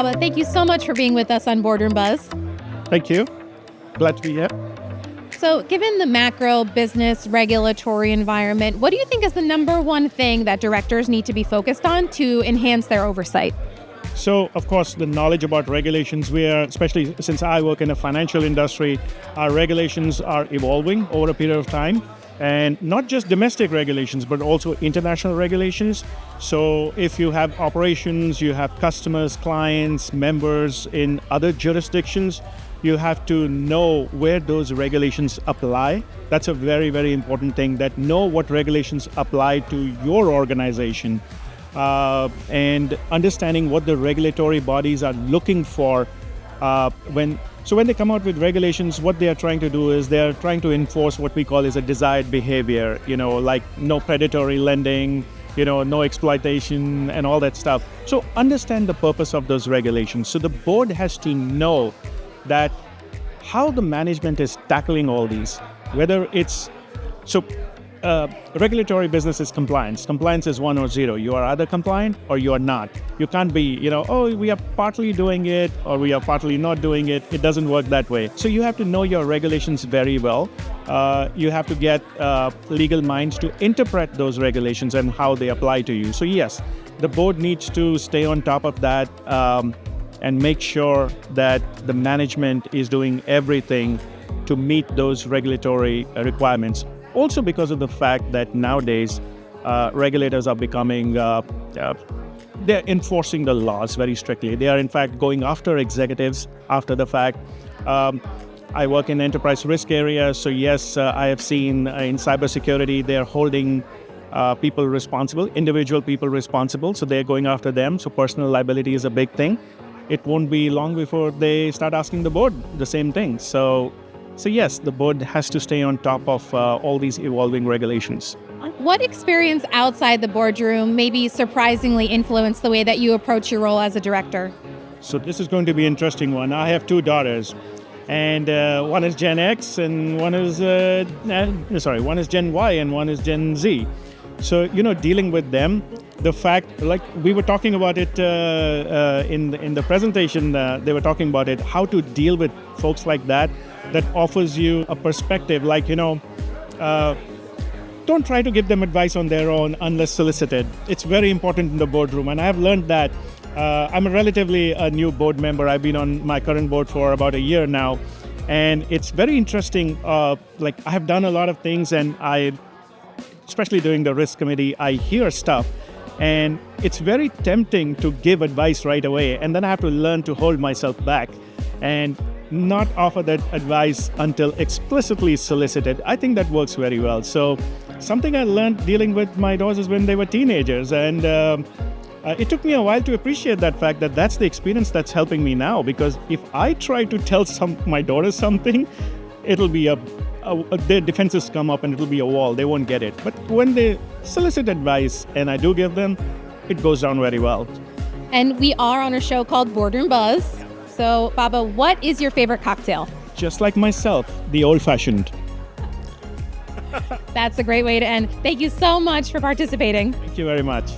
Baba, thank you so much for being with us on Boardroom Buzz. Thank you. Glad to be here. So, given the macro business regulatory environment, what do you think is the number one thing that directors need to be focused on to enhance their oversight? So, of course, the knowledge about regulations, especially since I work in the financial industry, our regulations are evolving over a period of time. And not just domestic regulations, but also international regulations. So if you have operations, you have customers, clients, members in other jurisdictions, you have to know where those regulations apply. That's a very, very important thing, that know what regulations apply to your organization. And understanding what the regulatory bodies are looking for when they come out with regulations, what they are trying to do is they are trying to enforce what we call as a desired behavior, like no predatory lending, no exploitation and all that stuff. So understand the purpose of those regulations. So the board has to know that how the management is tackling all these, whether it's, regulatory business is compliance. Compliance is 1 or 0. You are either compliant or you are not. You can't be, we are partly doing it or we are partly not doing it. It doesn't work that way. So you have to know your regulations very well. You have to get legal minds to interpret those regulations and how they apply to you. So yes, the board needs to stay on top of that and make sure that the management is doing everything to meet those regulatory requirements. Also because of the fact that nowadays regulators are becoming, they're enforcing the laws very strictly. They are in fact going after executives after the fact. I work in enterprise risk areas, so yes, I have seen in cybersecurity, they're holding people responsible, individual people responsible, so they're going after them. So personal liability is a big thing. It won't be long before they start asking the board the same thing. So yes, the board has to stay on top of all these evolving regulations. What experience outside the boardroom maybe surprisingly influenced the way that you approach your role as a director? So this is going to be an interesting one. I have 2 daughters, and one is Gen X and one is one is Gen Y and one is Gen Z. So dealing with them, the fact, like we were talking about it in the presentation, they were talking about it, how to deal with folks like that offers you a perspective, like, don't try to give them advice on their own unless solicited. It's very important in the boardroom, and I have learned that. I'm a relatively new board member. I've been on my current board for about a year now, and it's very interesting. I have done a lot of things, and especially during the risk committee, I hear stuff, and it's very tempting to give advice right away, and then I have to learn to hold myself back and not offer that advice until explicitly solicited. I think that works very well. So something I learned dealing with my daughters when they were teenagers, and it took me a while to appreciate that fact that that's the experience that's helping me now, because if I try to tell my daughters something, it'll be their defenses come up and it'll be a wall. They won't get it. But when they solicit advice and I do give them, it goes down very well. And we are on a show called Boardroom Buzz. So, Baba, what is your favorite cocktail? Just like myself, the old-fashioned. That's a great way to end. Thank you so much for participating. Thank you very much.